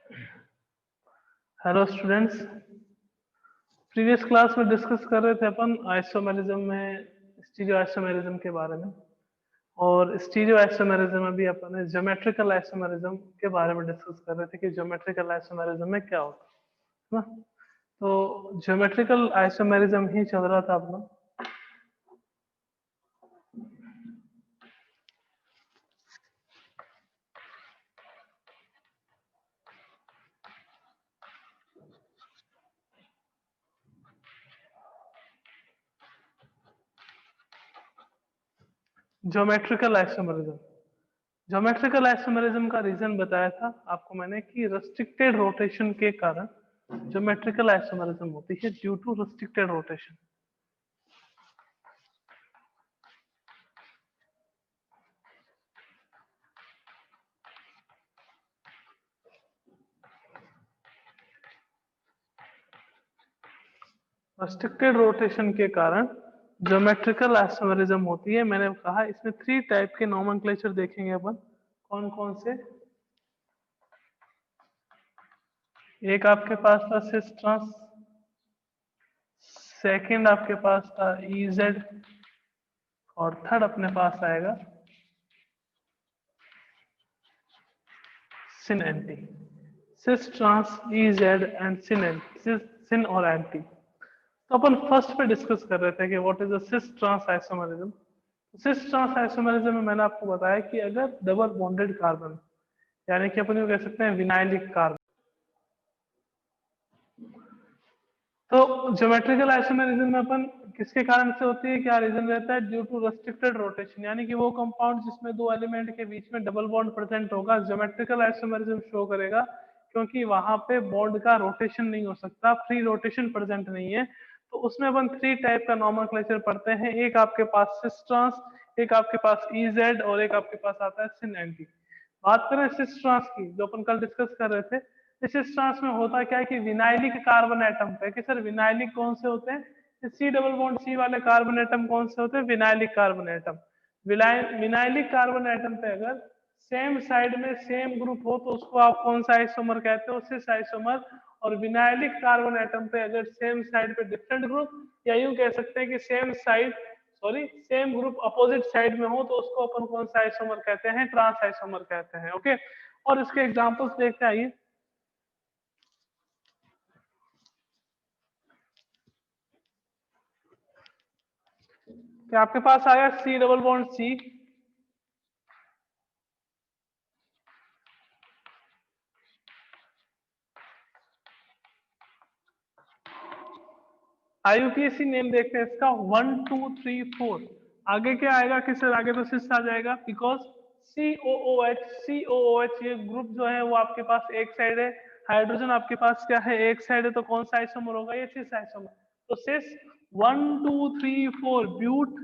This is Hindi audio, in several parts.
Hello students. प्रीवियस क्लास में डिस्कस कर रहे थे अपन आइसोमेरिज्म में स्टीरियो आइसोमेरिज्म के बारे में, और स्टीरियो आइसोमेरिज्म में भी अपन ज्योमेट्रिकल आइसोमेरिज्म के बारे में डिस्कस कर रहे थे कि ज्योमेट्रिकल आइसोमेरिज्म में क्या होता है ना। तो ज्योमेट्रिकल आइसोमेरिज्म ही चल रहा था अपना। ज्योमेट्रिकल आइसोमेरिज्म ज्योमेट्रिकल आइसोमेरिज्म का रीजन बताया था आपको मैंने कि रेस्ट्रिक्टेड रोटेशन के कारण ज्योमेट्रिकल आइसोमेरिज्म होती है, due to restricted rotation. Restricted rotation के कारण ज्योमेट्रिकल आइसोमेरिज्म होती है। मैंने कहा इसमें 3 टाइप के नोमेनक्लेचर देखेंगे अपन। कौन कौन से? एक आपके पास था सिस ट्रांस, सेकंड आपके पास था इजेड, और थर्ड अपने पास आएगा syn anti. Cis trans, EZ and syn और एंटी। तो अपन फर्स्ट पे डिस्कस कर रहे थे कि what is the cis trans isomerism. Cis trans isomerism में मैंने आपको बताया कि अगर डबल बॉन्डेड कार्बन, यानी कि अपन कह सकते हैं विनाइलिक कार्बन, तो ज्योमेट्रिकल आइसोमेरिज्म में अपन किसके कारण से होती है, क्या रीजन रहता है? ड्यू टू रेस्ट्रिक्टेड रोटेशन, यानी कि वो कंपाउंड जिसमें दो एलिमेंट के बीच में डबल बॉन्ड प्रेजेंट होगा ज्योमेट्रिकल आइसोमेरिज्म शो करेगा, क्योंकि वहां पे बॉन्ड का रोटेशन नहीं हो सकता, फ्री रोटेशन प्रेजेंट नहीं है। तो उसमें अपन 3 टाइप का नोमेनक्लेचर पढ़ते हैं। एक आपके पास सिस ट्रांस, एक आपके पास इजेड, और एक आपके पास आता है सिन एंटी। बात करें सिस ट्रांस की, जो अपन कल डिस्कस कर रहे थे, इस ट्रांस में होता क्या है कि विनाइलिक कार्बन एटम पे, कि सर विनाइलिक कौन से होते हैं? सी डबल बॉन्ड सी वाले कार्बन एटम कौन से होते हैं? Vinylic carbon atom. Vinylic carbon atom पे अगर सेम साइड में सेम ग्रुप हो तो उसको आप कौन सा आइसोमर कहते हो? Cis isomer. और विनाइलिक कार्बन एटम पे अगर सेम साइड पे डिफरेंट ग्रुप, या यूं कह सकते हैं कि सेम ग्रुप अपोजिट साइड में हो तो उसको अपन कौन सा आइसोमर कहते हैं? ट्रांस आइसोमर कहते हैं। ओके, और इसके एग्जांपल्स देखते आइए। क्या आपके पास आया C double bond C, IUPAC name देखते हैं इसका 1 2 3 4। आगे क्या आएगा? किससे आगे? तो सिस आ जाएगा, बिकॉज COOH ये ग्रुप जो है वो आपके पास एक साइड है, हाइड्रोजन आपके पास क्या है? एक साइड है, तो कौन सा आइसोमर होगा? ये सिस आइसोमर। तो सिस 1 2 3 4 ब्यूट,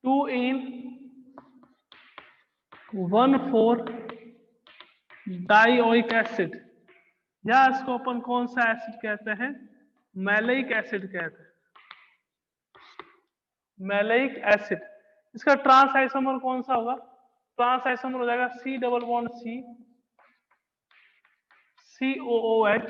2 इन 1 4 डाइओइक एसिड, या इसको अपन कौन सा एसिड कहते हैं? मैलेइक एसिड कहते हैं। Maleic acid. इसका ट्रांस आइसोमर कौन सा होगा? ट्रांस आइसोमर हो जाएगा C double bond C, COOH।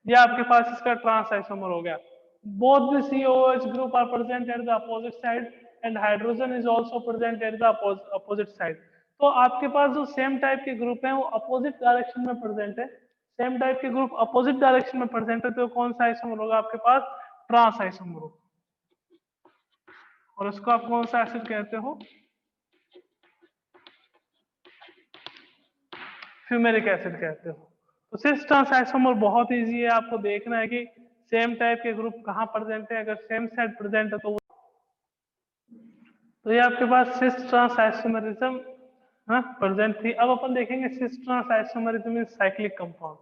ये आपके पास इसका ट्रांस आइसोमर हो गया। Both the COOH group are present at the opposite side and hydrogen is also present at the opposite side. तो आपके पास जो सेम टाइप के ग्रुप हैं वो अपोजिट डायरेक्शन में प्रेजेंट है। सेम टाइप के ग्रुप अपोजिट डायरेक्शन में प्रेजेंट है, तो कौन सा आइसोमर होगा आपके पास? ट्रांस आइसोमर होगा। और उसको आप कौन सा एसिड कहते हो? फ्यूमेरिक एसिड कहते हो। तो सिस ट्रांस आइसोमर बहुत इजी है, आपको देखना है कि सेम टाइप के ग्रुप कहाँ प्रेजेंट है। अगर सेम साइड प्रेजेंट है तो ये आपके पास सिस ट्रांस आइसोमेरिज्म प्रेजेंट थी। अब अपन देखेंगे cis trans isomerism in cyclic compound,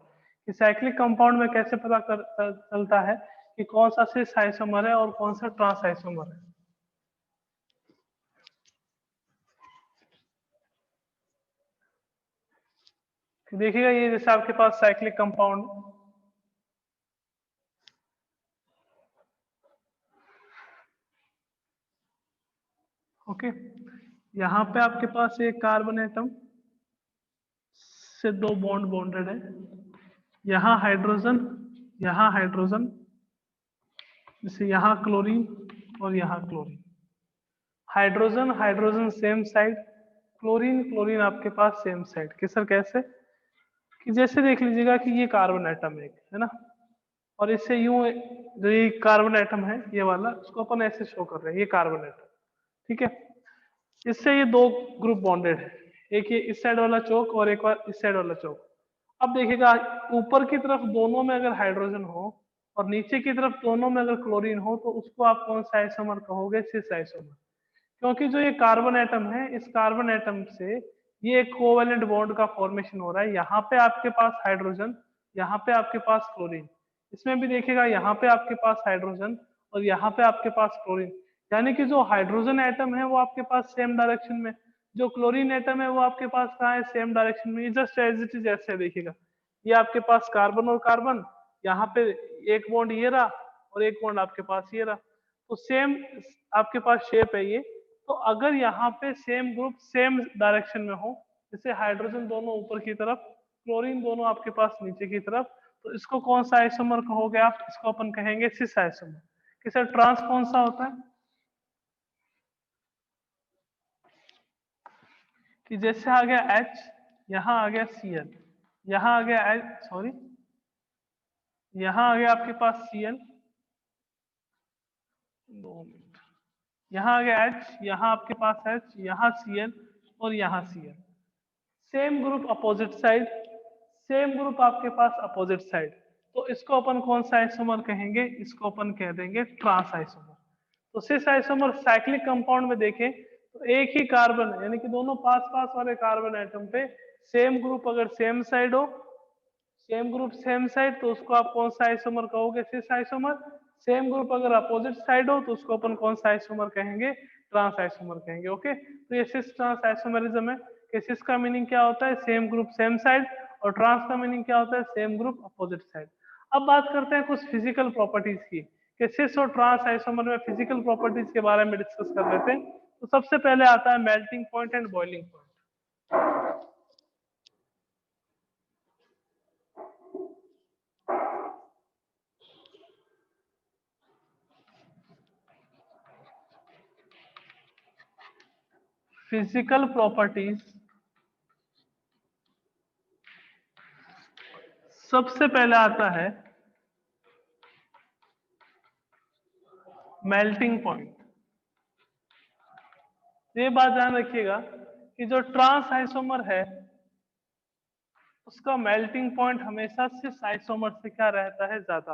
कि साइक्लिक कंपाउंड में कैसे पता चलता है कि कौन सा सिस आइसोमर है और कौन सा ट्रांस आइसोमर है। देखिएगा ये जैसे आपके पास साइक्लिक कंपाउंड, ओके, यहाँ पे आपके पास एक कार्बन एटम से 2 बॉन्ड बॉन्डेड है, यहाँ हाइड्रोजन, जैसे यहाँ क्लोरीन और यहाँ chlorine, hydrogen hydrogen same side, chlorine chlorine आपके पास सेम साइड। कि सर कैसे? कि जैसे देख लीजिएगा कि ये कार्बन एटम एक है ना, और इससे यूं जो ये कार्बन एटम है ये वाला, उसको अपन ऐसे शो कर रहे हैं, ये कार्बन एटम, ठीक है। इससे ये 2 ग्रुप बॉन्डेड है, एक ये इस साइड वाला चौक और एक और इस साइड वाला चौक। अब देखिएगा ऊपर की तरफ दोनों में अगर हाइड्रोजन हो और नीचे की तरफ दोनों में अगर क्लोरीन हो तो उसको आप कौन सा आइसोमर कहोगे? Cis isomer. क्योंकि जो ये कार्बन एटम है, इस कार्बन एटम से ये एक कोवेलेंट बॉन्ड का फॉर्मेशन हो रहा है। यहाँ पे आपके पास हाइड्रोजन, यहाँ पे आपके पास क्लोरीन, इसमें भी देखिएगा यहाँ पे आपके पास हाइड्रोजन और यहाँ पे आपके पास क्लोरीन, यानी कि जो हाइड्रोजन एटम है वो आपके पास सेम डायरेक्शन में, जो क्लोरीन एटम है वो आपके पास कहाँ है? सेम डायरेक्शन में। जस्ट एज इट इज ऐसे देखिएगा, ये आपके पास कार्बन और कार्बन, यहाँ पे एक बॉन्ड ये रहा और एक बॉन्ड आपके पास ये रहा, तो सेम आपके पास शेप है ये। तो अगर यहाँ पे सेम ग्रुप सेम डायरेक्शन में हो, जैसे हाइड्रोजन दोनों ऊपर की तरफ, क्लोरीन दोनों आपके पास नीचे की तरफ, तो इसको कौन सा आइसोमर कहोगे आप? इसको अपन कहेंगे सिस आइसोमर। कि सर ट्रांस कौन सा होता है? कि जैसे आ गया H, यहाँ आ गया Cl, यहाँ आ गया H, सॉरी, यहाँ आ गया आपके पास Cl, 2 मिनट, यहाँ आ गया H, यहाँ आपके पास H, यहाँ Cl और यहाँ Cl, same group opposite side, same group आपके पास अपोजिट साइड, तो इसको अपन कौन सा आइसोमर कहेंगे? इसको अपन कह देंगे ट्रांस आइसोमर। तो सिस आइसोमर साइक्लिक कंपाउंड में देखें तो एक ही कार्बन यानी कि दोनों पास पास वाले कार्बन एटम पे सेम ग्रुप अगर सेम साइड हो, सेम ग्रुप सेम साइड, तो उसको आप कौन सा आइसोमर कहोगे? Cis isomer. सेम ग्रुप अगर अपोजिट साइड हो तो उसको अपन कौन सा आइसोमर कहेंगे? ट्रांस आइसोमर कहेंगे। ओके, तो ये सिस ट्रांस आइसोमरिज्म है कि सिस का मीनिंग क्या होता है? सेम ग्रुप सेम साइड, और ट्रांस का मीनिंग क्या होता है? Same group opposite side. अब बात करते हैं कुछ फिजिकल प्रॉपर्टीज की कि सिस और ट्रांस आइसोमर में फिजिकल प्रॉपर्टीज के बारे में डिस्कस कर लेते हैं। तो सबसे पहले आता है melting point and boiling point. Physical properties, सबसे पहले आता है मेल्टिंग पॉइंट। ये बात ध्यान रखिएगा कि जो ट्रांस आइसोमर है उसका मेल्टिंग पॉइंट हमेशा सिस आइसोमर से क्या रहता है? ज्यादा।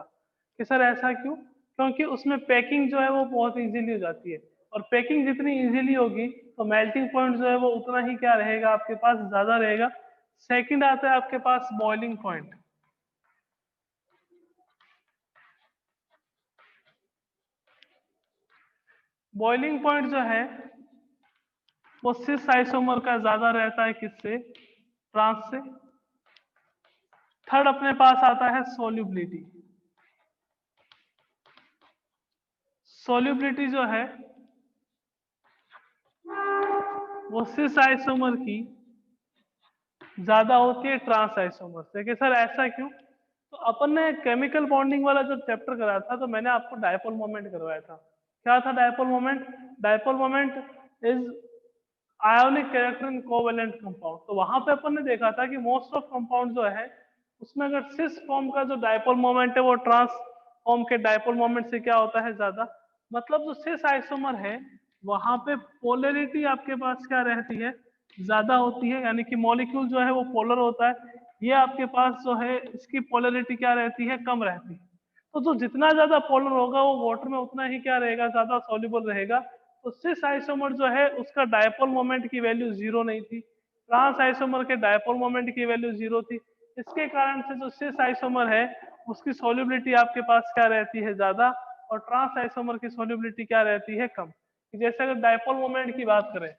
कि सर ऐसा क्यों? क्योंकि उसमें पैकिंग जो है वो बहुत इजीली हो जाती है, और पैकिंग जितनी इजीली होगी तो मेल्टिंग पॉइंट जो है वो उतना ही क्या रहेगा? आपके पास ज्यादा रहेगा। सेकंड आता है आपके पास बॉइलिंग पॉइंट। बॉइलिंग पॉइंट जो है वो सिस आइसोमर का ज्यादा रहता है, किससे? ट्रांस से। थर्ड अपने पास आता है सोल्यूबिलिटी। सोल्यूबिलिटी जो है वो सिस आइसोमर की ज्यादा होती है ट्रांस आइसोमर से। कि सर ऐसा क्यों? तो अपन ने केमिकल बॉन्डिंग वाला जब चैप्टर कराया था तो मैंने आपको डायपोल मोमेंट करवाया था। क्या था dipole moment? Dipole moment is ionic character in covalent compound. तो वहां पे अपन ने देखा था कि मोस्ट ऑफ कंपाउंड जो है उसमें अगर सिस फॉर्म का जो डायपोल मोमेंट है वो ट्रांस फॉर्म के डायपोल मोमेंट से क्या होता है? ज्यादा। मतलब जो सिस आइसोमर है वहां पे पोलरिटी आपके पास क्या रहती है? ज्यादा होती है, यानी कि मॉलिक्यूल जो है वो पोलर होता है। ये आपके पास जो है इसकी पोलरिटी क्या रहती है? कम रहती है। तो जो जितना ज्यादा पोलर होगा वो वाटर में उतना ही क्या रहेगा? ज्यादा सॉल्युबल रहेगा। तो सिस आइसोमर जो है उसका डायपोल मोमेंट की वैल्यू 0 नहीं थी, ट्रांस आइसोमर के डायपोल मोमेंट की वैल्यू 0 थी। इसके कारण से जो सिस आइसोमर है उसकी सॉल्युबिलिटी आपके पास क्या रहती है? ज्यादा, और ट्रांस आइसोमर की सॉल्युबिलिटी क्या रहती है? कम। जैसे अगर डायपोल मोमेंट की बात करें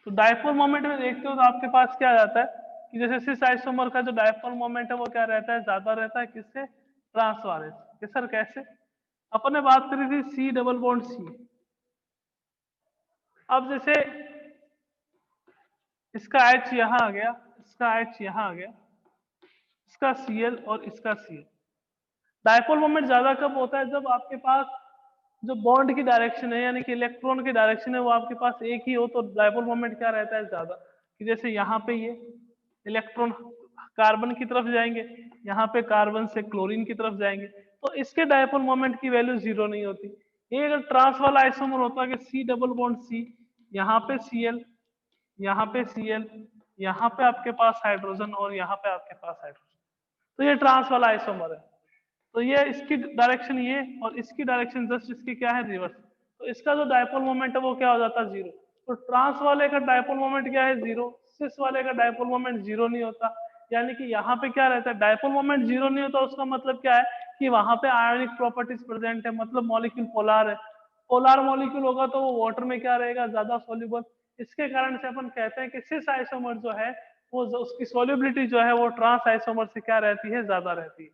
तो डायपोल मोमेंट में देखते हो तो आपके पास क्या जाता है कि जैसे सिस आइसोमर का जो डायपोल मोमेंट है वो क्या रहता है? ज्यादा रहता है। किससे? ट्रांस वाले से। कि सर कैसे? अपन ने बात करी थी सी डबल बॉन्ड सी। अब जैसे इसका H यहां आ गया, इसका H यहां आ गया, इसका Cl और इसका Cl। डायपोल मोमेंट ज्यादा कब होता है? जब आपके पास जो बॉन्ड की डायरेक्शन है यानी कि इलेक्ट्रॉन की डायरेक्शन है वो आपके पास एक ही हो, तो डायपोल मोमेंट क्या रहता है? ज्यादा। कि जैसे यहाँ पे ये इलेक्ट्रॉन कार्बन की तरफ जाएंगे, यहाँ पे कार्बन से क्लोरीन की तरफ जाएंगे, तो इसके डायपोल मोमेंट की वैल्यू जीरो नहीं होती। ये अगर ट्रांस वाला आइसोमर होता कि सी डबल बॉन्ड सी, यहाँ पे Cl, यहाँ पे Cl, यहाँ पे आपके पास हाइड्रोजन और यहाँ पे आपके पास हाइड्रोजन, तो ये ट्रांस वाला आइसोमर है। तो ये इसकी डायरेक्शन ये और इसकी डायरेक्शन जस्ट इसकी क्या है? रिवर्स। तो इसका जो डायपोल मोमेंट है वो क्या हो जाता है? जीरो। तो ट्रांस वाले का डायपोल मोमेंट क्या है? जीरो। सिस वाले का डायपोल मोमेंट जीरो नहीं होता। यानी कि यहाँ पे क्या रहता है? डायपोल मोमेंट जीरो नहीं होता, उसका मतलब क्या है कि वहां पे आयोनिक प्रॉपर्टीज प्रेजेंट है, मतलब मॉलिक्यूल पोलार है। पोलार मॉलिक्यूल होगा तो वो वाटर में क्या रहेगा? ज्यादा सोल्यूबल। इसके कारण से अपन कहते हैं कि सिस आइसोमर जो है वो उसकी सोल्यूबिलिटी जो है वो ट्रांस आइसोमर से क्या रहती है? ज्यादा रहती है।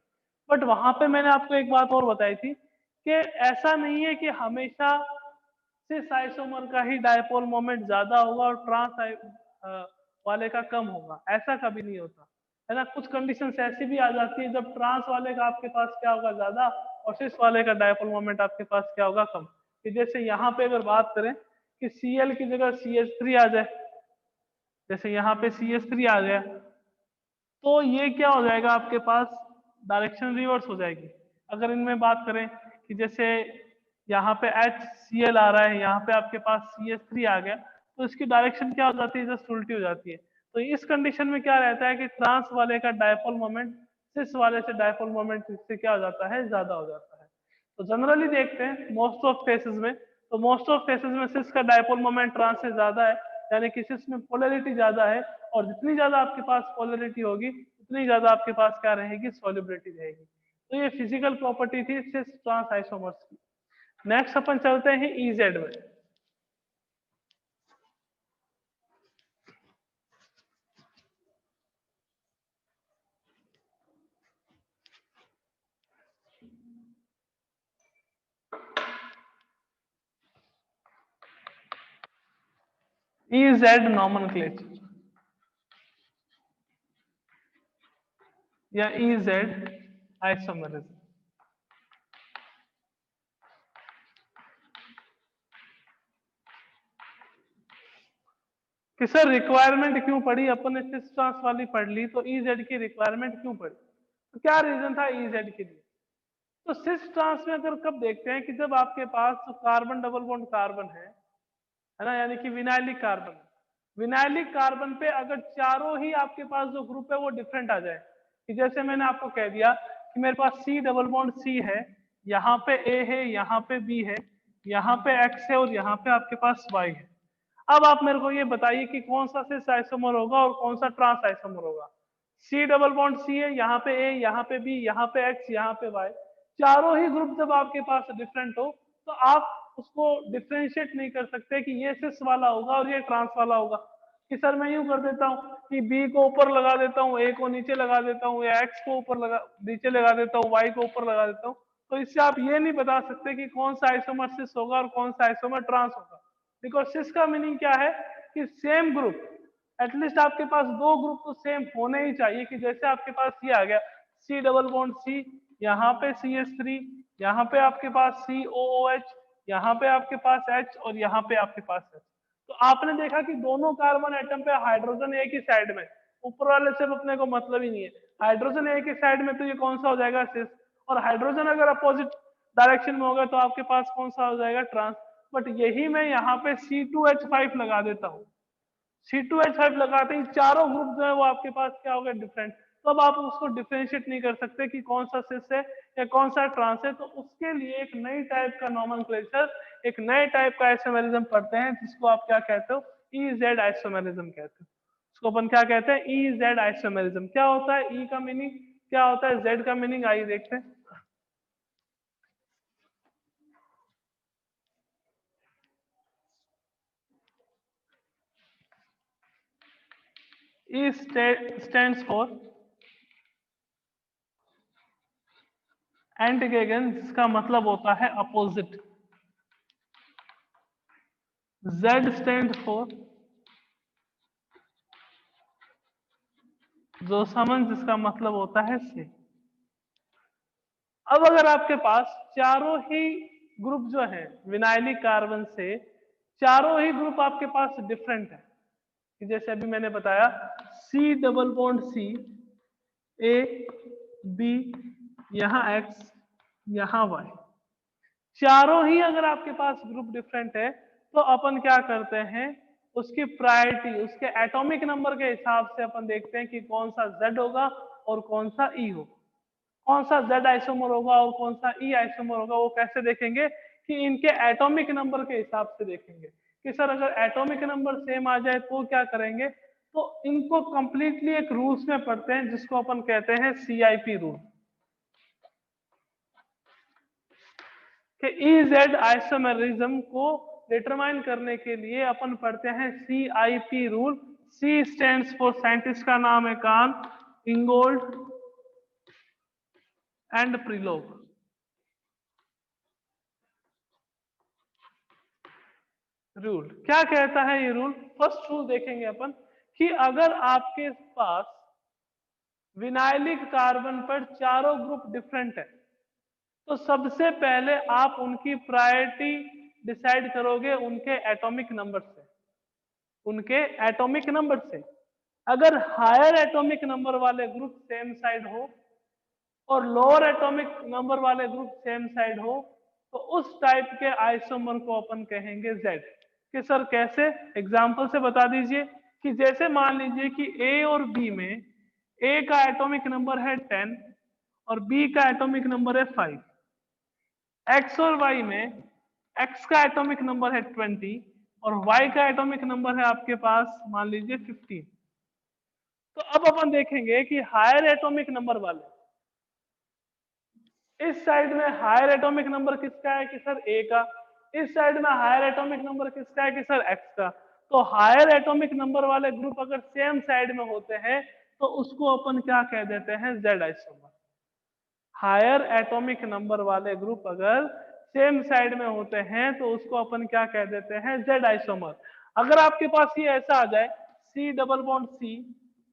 बट वहां पे मैंने आपको एक बात और बताई थी कि ऐसा नहीं है कि हमेशा सिस आइसोमर का ही डायपोल मोमेंट ज्यादा होगा और वाले का कम होगा, ऐसा कभी नहीं होता है ना। कुछ कंडीशंस ऐसी भी आ जाती है जब ट्रांस वाले का आपके पास क्या होगा? ज्यादा, और सिस वाले का डायपोल मोमेंट आपके पास क्या होगा? कम। कि जैसे यहाँ पे अगर बात करें कि Cl की जगह CH3 आ जाए, जैसे यहाँ पे CH3 आ गया, तो ये क्या हो जाएगा? आपके पास डायरेक्शन रिवर्स हो जाएगी। अगर इनमें बात करें कि जैसे यहाँ पे HCl आ रहा है, यहाँ पे आपके पास CH3 आ गया, तो इसकी डायरेक्शन क्या हो जाती है? जस्ट उल्टी हो जाती है। तो इस कंडीशन में क्या रहता है कि ट्रांस वाले का डायपोल मोमेंट सिस वाले से डायपोल मोमेंट से क्या हो जाता है? ज्यादा हो जाता है। तो जनरली देखते हैं मोस्ट ऑफ केसेस में, तो मोस्ट ऑफ केसेस में सिस का डायपोल मोमेंट ट्रांस से ज्यादा है, यानी कि सिस में पोलैरिटी ज्यादा है, और जितनी ज्यादा आपके पास पोलैरिटी होगी उतनी ज्यादा आपके पास क्या रहेगी? सॉल्युबिलिटी रहेगी। तो ये फिजिकल प्रॉपर्टी थी सिस ट्रांस आइसोमर्स की। नेक्स्ट अपन चलते हैं EZ में। EZ नॉमेनक्लेचर या EZ आइसोमेरिज्म। कि सर रिक्वायरमेंट क्यों पड़ी? अपन ने सिस ट्रांस वाली पढ़ ली, तो EZ की रिक्वायरमेंट क्यों पड़ी? तो क्या रीजन था EZ के लिए? तो सिस ट्रांस में अगर कब देखते हैं कि जब आपके पास जो कार्बन डबल बॉन्ड कार्बन है ना, यानी कि विनाइलिक कार्बन, विनाइलिक कार्बन पे अगर चारों ही आपके पास जो ग्रुप है वो डिफरेंट आ जाए, कि जैसे मैंने आपको कह दिया कि मेरे पास C डबल बॉन्ड C है, यहाँ पे A है, यहाँ पे B है, यहाँ पे X है और यहाँ पे आपके पास Y है। अब आप मेरे को ये बताइए कि कौन सा सिस आइसोमर होगा और कौन सा ट्रांस आइसोमर होगा? C डबल बॉन्ड C है, यहाँ पे A, यहाँ पे B, यहाँ पे X, यहाँ पे Y, चारों ही ग्रुप जब आपके पास डिफरेंट हो तो आप उसको डिफ्रेंशिएट नहीं कर सकते कि ये सिस वाला होगा और ये ट्रांस वाला होगा। कि सर मैं यूं कर देता हूँ कि B को ऊपर लगा देता हूँ, A को नीचे लगा देता हूँ, या X को ऊपर लगा नीचे लगा देता हूँ, Y को ऊपर लगा देता हूँ, तो इससे आप ये नहीं बता सकते कि कौन सा आइसोमर सिस होगा और कौन सा आइसोमर ट्रांस होगा। बिकॉज सिस का मीनिंग क्या है कि सेम ग्रुप, एटलीस्ट आपके पास दो ग्रुप तो सेम होने ही चाहिए। कि जैसे आपके पास ये आ गया C डबल बॉन्ड C, यहाँ पे CH3, यहाँ पे आपके पास COOH, यहाँ पे आपके पास H और यहाँ पे आपके पास H। तो आपने देखा कि दोनों कार्बन एटम पे हाइड्रोजन एक ही साइड में, ऊपर वाले से अपने को मतलब ही नहीं है, हाइड्रोजन एक ही साइड में, तो ये कौन सा हो जाएगा? सिस। और हाइड्रोजन अगर अपोजिट डायरेक्शन में होगा तो आपके पास कौन सा हो जाएगा? ट्रांस। बट यही मैं यहाँ पे C2H5 लगा देता हूँ, C2H5 लगाते ही चारों ग्रुप जो है वो आपके पास क्या हो गए? डिफरेंट। तो अब आप उसको डिफरेंशिएट नहीं कर सकते कि कौन सा सिस है या कौन सा ट्रांस है, तो उसके लिए एक नई टाइप का नॉमेनक्लेचर, एक नए टाइप का आइसोमेरिज्म पढ़ते हैं, जिसको आप क्या कहते हो? EZ आइसोमेरिज्म कहते हो। उसको अपन क्या कहते हैं? EZ isomerism. क्या होता है E का मीनिंग, क्या होता है Z का मीनिंग? आइए देखते हैं। E stands for एंटीगेगन जिसका मतलब होता है अपोजिट। Z स्टैंड फॉर जोसमन जिसका मतलब होता है से। अब अगर आपके पास चारों ही ग्रुप जो है विनाइलिक कार्बन से, चारों ही ग्रुप आपके पास डिफरेंट है, कि जैसे अभी मैंने बताया C double bond C, A B, यहाँ X, यहाँ Y, चारों ही अगर आपके पास ग्रुप डिफरेंट है तो अपन क्या करते हैं, उसकी प्रायोरिटी उसके एटॉमिक नंबर के हिसाब से अपन देखते हैं कि कौन सा Z होगा और कौन सा E होगा, कौन सा Z आइसोमर होगा और कौन सा E आइसोमर होगा। वो कैसे देखेंगे कि इनके एटॉमिक नंबर के हिसाब से देखेंगे कि सर अगर एटॉमिक नंबर सेम आ जाए तो क्या करेंगे, तो इनको कंप्लीटली एक रूल्स में पढ़ते हैं जिसको अपन कहते हैं CIP रूल, कि EZ आइसोमेरिज्म को डिटरमाइन करने के लिए अपन पढ़ते हैं CIP rule. C stands for, scientist का नाम है कान इंगोल्ड एंड प्रिलोग। रूल क्या कहता है ये रूल? फर्स्ट रूल देखेंगे अपन कि अगर आपके पास विनाइलिक कार्बन पर चारों ग्रुप डिफरेंट है तो सबसे पहले आप उनकी प्रायोरिटी डिसाइड करोगे उनके एटॉमिक नंबर से, उनके एटॉमिक नंबर से। अगर हायर एटॉमिक नंबर वाले ग्रुप सेम साइड हो और लोअर एटॉमिक नंबर वाले ग्रुप सेम साइड हो तो उस टाइप के आइसोमर को अपन कहेंगे Z। कि सर कैसे, एग्जांपल से बता दीजिए। कि जैसे मान लीजिए कि A और B में A का एटॉमिक नंबर है 10 और B का एटॉमिक नंबर है 5। X और Y में X का एटॉमिक नंबर है 20 और Y का एटॉमिक नंबर है आपके पास मान लीजिए 15। तो अब अपन देखेंगे कि हायर एटॉमिक नंबर वाले, इस साइड में हायर एटॉमिक नंबर किसका है कि सर A का, इस साइड में हायर एटॉमिक नंबर किसका है कि सर X का। तो हायर एटॉमिक नंबर वाले ग्रुप अगर सेम साइड में होते हैं तो उसको अपन क्या कह देते हैं, Z isomer. Higher atomic number वाले ग्रुप अगर सेम साइड में होते हैं तो उसको अपन क्या कह देते हैं, Z आइसोमर। अगर आपके पास ये ऐसा आ जाए C डबल बॉन्ड C,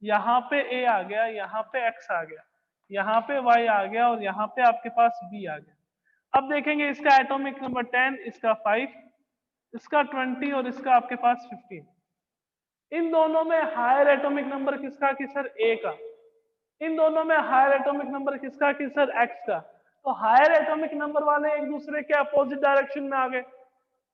यहाँ पे A आ गया, यहाँ पे X आ गया, यहाँ पे Y आ गया और यहाँ पे आपके पास B आ गया। अब देखेंगे इसका एटॉमिक नंबर 10, इसका 5, इसका 20 और इसका आपके पास 15। इन दोनों में हायर एटॉमिक नंबर किसका कि सर A का, इन दोनों में हायर एटॉमिक नंबर किसका कि सर X का। तो हायर एटॉमिक नंबर वाले एक दूसरे के अपोजिट डायरेक्शन में आ गए,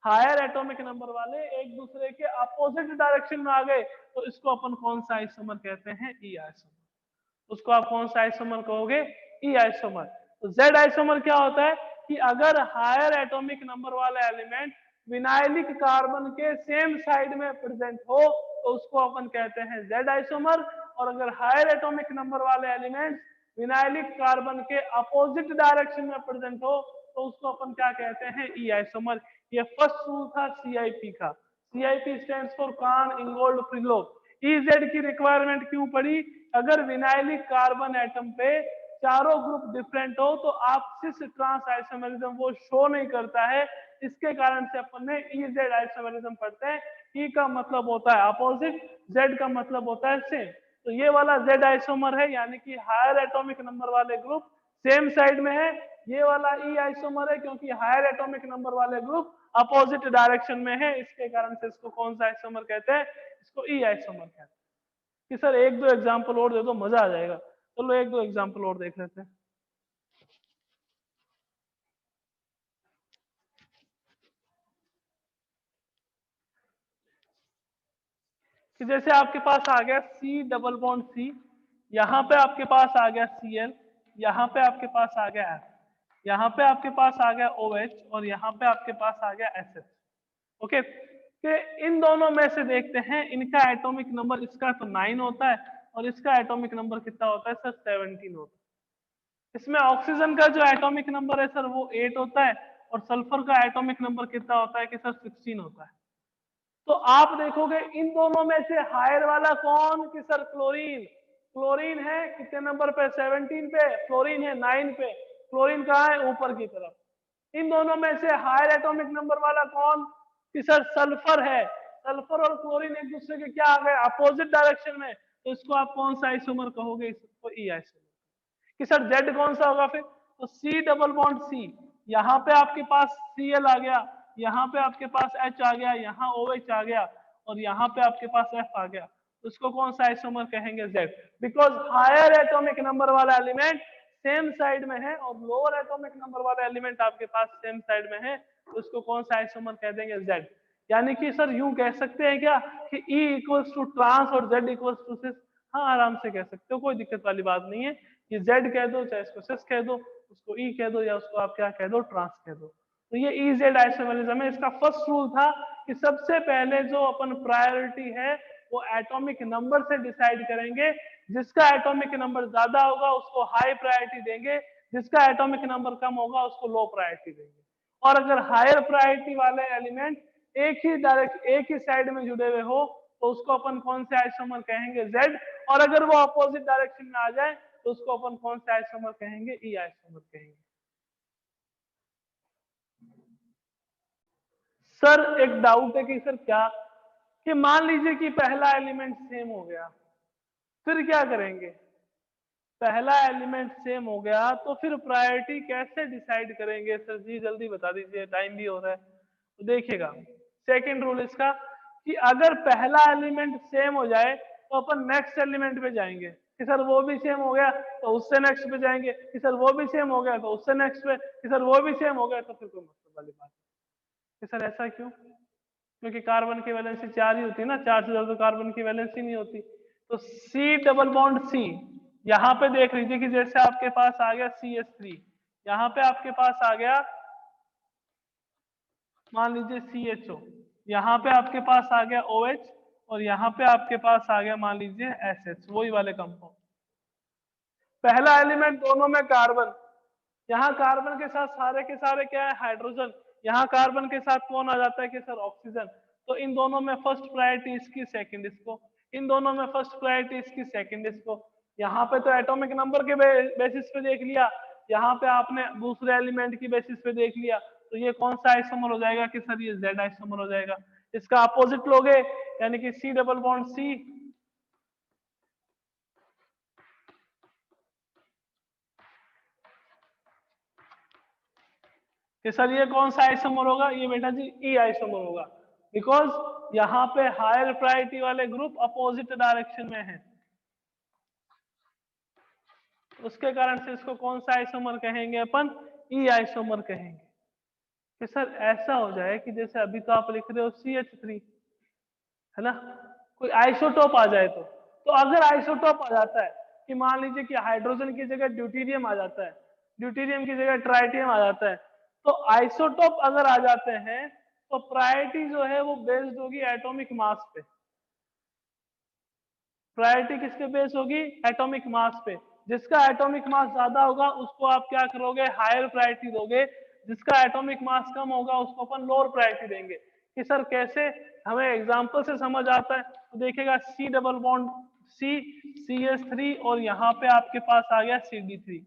हायर एटॉमिक नंबर वाले एक दूसरे के अपोजिट डायरेक्शन में आ गए तो इसको अपन कौन सा आइसोमर कहते हैं, E आइसोमर। उसको आप कौन सा आइसोमर कहोगे, E आइसोमर। तो Z आइसोमर क्या होता है कि अगर हायर एटॉमिक नंबर वाला एलिमेंट विनाइलिक कार्बन के सेम साइड में प्रेजेंट हो तो उसको अपन कहते हैं Z आइसोमर। और अगर हायर एटॉमिक नंबर वाले एलिमेंट विनाइलिक कार्बन के अपोजिट डायरेक्शन में प्रेजेंट हो तो उसको अपन क्या कहते हैं, E आइसोमर। ये फर्स्ट रूल था CIP का। CIP stands for Cahn Ingold Prelog. EZ की रिक्वायरमेंट क्यों पड़ी, अगर विनाइलिक कार्बन एटम पे चारों ग्रुप डिफरेंट हो तो आप सिस ट्रांस आइसोमेरिज्म वो शो नहीं करता है, इसके कारण से अपन ने EZ आइसोमेरिज्म पढ़ते हैं। E का मतलब होता है अपोजिट, Z का मतलब होता है सेम। तो ये वाला Z आइसोमर है, यानी कि हायर एटॉमिक नंबर वाले ग्रुप सेम साइड में है। ये वाला E आइसोमर है क्योंकि हायर एटॉमिक नंबर वाले ग्रुप अपोजिट डायरेक्शन में है, इसके कारण से इसको कौन सा आइसोमर कहते हैं, इसको E आइसोमर कहते हैं। कि सर एक दो एग्जांपल और दे दो मजा आ जाएगा, चलो एक दो एग्जांपल और देख लेते हैं। कि जैसे आपके पास आ गया C डबल बॉन्ड C, यहाँ पे आपके पास आ गया Cl, यहाँ पे आपके पास आ गया F, यहाँ पे आपके पास आ गया OH और यहाँ पे आपके पास आ गया SS। ओके, कि इन दोनों में से देखते हैं इनका एटॉमिक नंबर, इसका तो 9 होता है और इसका एटॉमिक नंबर कितना होता है सर, 17 होता है। इसमें ऑक्सीजन का जो एटॉमिक नंबर है सर वो 8 होता है और सल्फर का एटॉमिक नंबर कितना होता है कि सर 16 होता है। तो आप देखोगे इन दोनों में से हायर वाला कौन कि सर क्लोरीन। क्लोरीन है कितने नंबर पे, 17 पे, फ्लोरीन है 9 पे। क्लोरीन कहाँ है, ऊपर की तरफ। इन दोनों में से हायर एटॉमिक नंबर वाला कौन, कि सर सल्फर है। सल्फर और क्लोरीन एक दूसरे के क्या आ गए, अपोजिट डायरेक्शन में, तो इसको आप कौन सा आइसोमर कहोगे, इसको ई आइसोमर। कि सर जेड कौन सा होगा फिर, तो सी डबल बॉन्ड सी, यहाँ पे आपके पास Cl आ गया, यहाँ पे आपके पास H आ गया, यहाँ OH आ गया, और यहाँ पे आपके पास F आ गया, तो उसको कौन सा आइसोमर कहेंगे, Z। Because higher atomic number वाला एलिमेंट सेम साइड में है और लोअर एटॉमिक नंबर वाला एलिमेंट आपके पास सेम साइड में है, तो उसको कौन सा आइसोमर कह देंगे, Z। यानी कि सर यूं कह सकते हैं क्या कि E इक्वल्स टू ट्रांस और Z इक्वल्स टू सिस, हाँ आराम से कह सकते हो, कोई दिक्कत वाली बात नहीं है। ये Z कह दो, चाहे इसको सिस कह दो, उसको E कह दो, या उसको आप क्या कह दो, ट्रांस कह दो। तो ये EZ आइसोमरिज्म है। इसका फर्स्ट रूल था कि सबसे पहले जो अपन प्रायोरिटी है वो एटॉमिक नंबर से डिसाइड करेंगे, जिसका एटॉमिक नंबर ज्यादा होगा उसको हाई प्रायोरिटी देंगे, जिसका एटॉमिक नंबर कम होगा उसको लो प्रायोरिटी देंगे। और अगर हायर प्रायोरिटी वाले एलिमेंट एक ही साइड में जुड़े हुए हो तो उसको अपन कौन से आइसोमर कहेंगे, Z। और अगर वो अपोजिट डायरेक्शन में आ जाए तो उसको अपन कौन से आइसोमर कहेंगे, E आइसोमर कहेंगे। सर एक डाउट है कि सर क्या, कि मान लीजिए कि पहला एलिमेंट सेम हो गया, फिर क्या करेंगे, पहला एलिमेंट सेम हो गया तो फिर प्रायोरिटी कैसे डिसाइड करेंगे, सर जी जल्दी बता दीजिए, टाइम भी हो रहा है। तो देखिएगा सेकंड रूल इसका, कि अगर पहला एलिमेंट सेम हो जाए तो अपन नेक्स्ट एलिमेंट पे जाएंगे, कि सर वो भी सेम हो गया तो उससे नेक्स्ट पे जाएंगे, कि सर वो भी सेम हो गया तो उससे नेक्स्ट पे, कि सर वो भी सेम हो गया, तो फिर कोई मतलब वाली बात है। कि सर ऐसा क्यों, क्योंकि कार्बन की वैलेंसी 4 ही होती है ना, 4 से ज्यादा कार्बन की वैलेंसी नहीं होती। तो C डबल बॉन्ड C, यहाँ पे देख लीजिए कि जैसे आपके पास आ गया CH3, यहाँ पे आपके पास आ गया मान लीजिए CHO, यहाँ पे आपके पास आ गया OH, और यहाँ पे आपके पास आ गया मान लीजिए SH, वही वाले कंपाउंड। पहला एलिमेंट दोनों में कार्बन, यहाँ कार्बन के साथ सारे के सारे क्या है, हाइड्रोजन, यहाँ कार्बन के साथ कौन आ जाता है कि सर ऑक्सीजन। तो इन दोनों में फर्स्ट प्रायोरिटी इसकी, सेकंड इसको, इन दोनों में फर्स्ट प्रायोरिटी इसकी, सेकंड इसको। यहाँ पे तो एटॉमिक नंबर के बेसिस पे देख लिया, यहाँ पे आपने दूसरे एलिमेंट की बेसिस पे देख लिया, तो ये कौन सा आइसोमर हो जाएगा कि सर ये Z आइसोमर हो जाएगा। इसका अपोजिट लोगे यानी कि C डबल बॉन्ड C, कि सर ये कौन सा आइसोमर होगा, ये बेटा जी E आइसोमर होगा, बिकॉज यहाँ पे हायर प्रायोरिटी वाले ग्रुप अपोजिट डायरेक्शन में है, उसके कारण से इसको कौन सा आइसोमर कहेंगे अपन, E आइसोमर कहेंगे। कि सर ऐसा हो जाए कि जैसे अभी तो आप लिख रहे हो CH3 है ना, कोई आइसोटोप आ जाए तो अगर आइसोटोप आ जाता है कि मान लीजिए कि हाइड्रोजन की जगह ड्यूटीरियम आ जाता है, ड्यूटीरियम की जगह ट्राइटियम आ जाता है, तो आइसोटोप अगर आ जाते हैं तो प्रायोरिटी जो है वो बेस्ड होगी एटॉमिक मास पे। प्रायोरिटी किसके बेस होगी, एटॉमिक मास पे। जिसका एटॉमिक मास ज्यादा होगा उसको आप क्या करोगे, हायर प्रायोरिटी दोगे, जिसका एटॉमिक मास कम होगा उसको अपन लोअर प्रायोरिटी देंगे। कि सर कैसे, हमें एग्जांपल से समझ आता है, तो देखिएगा C double bond C, CH3, और यहाँ पे आपके पास आ गया CD3,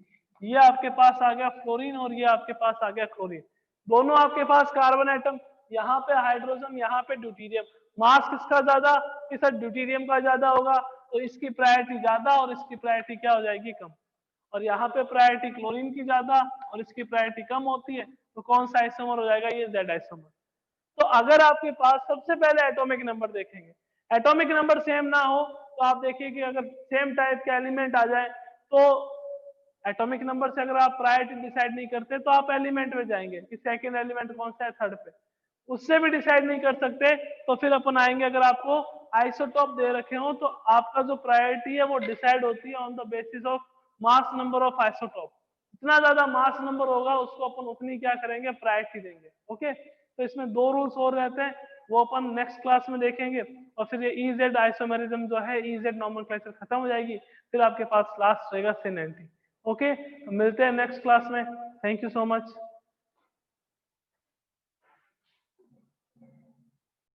ये आपके पास आ गया फ्लोरीन, और ये आपके पास आ गया क्लोरीन। दोनों आपके पास कार्बन एटम, यहाँ पे हाइड्रोजन, यहाँ पे ड्यूटीरियम। मास किसका ज्यादा, कि सर ड्यूटीरियम का ज्यादा होगा, तो इसकी प्रायोरिटी ज्यादा और इसकी प्रायोरिटी क्या हो जाएगी, कम। और यहाँ पे प्रायोरिटी क्लोरीन की ज्यादा और इसकी प्रायोरिटी कम होती है, तो कौन सा आइसोमर हो जाएगा, ये Z आइसोमर। तो अगर आपके पास सबसे पहले एटॉमिक नंबर देखेंगे, एटॉमिक नंबर सेम ना हो तो आप देखिए कि अगर सेम टाइप के एलिमेंट आ जाए तो एटॉमिक नंबर से अगर आप प्रायोरिटी डिसाइड नहीं करते तो आप एलिमेंट में जाएंगे कि सेकंड एलिमेंट कौन सा है, थर्ड पे। उससे भी डिसाइड नहीं कर सकते तो फिर अपन आएंगे, अगर आपको आइसोटॉप दे रखे हो तो आपका जो प्रायोरिटी है वो डिसाइड होती है on the basis of mass number of isotope. जितना ज्यादा मास नंबर होगा उसको अपन उतनी क्या करेंगे, प्रायोरिटी देंगे। ओके, तो इसमें दो रूल्स और रहते हैं, वो अपन नेक्स्ट क्लास में देखेंगे। और फिर ये EZ आइसोमेरिज्म जो है, EZ नॉमेनक्लेचर खत्म हो जाएगी, फिर आपके पास लास्ट रहेगा सिन एंटी। ओके, तो मिलते हैं नेक्स्ट क्लास में। Thank you so much.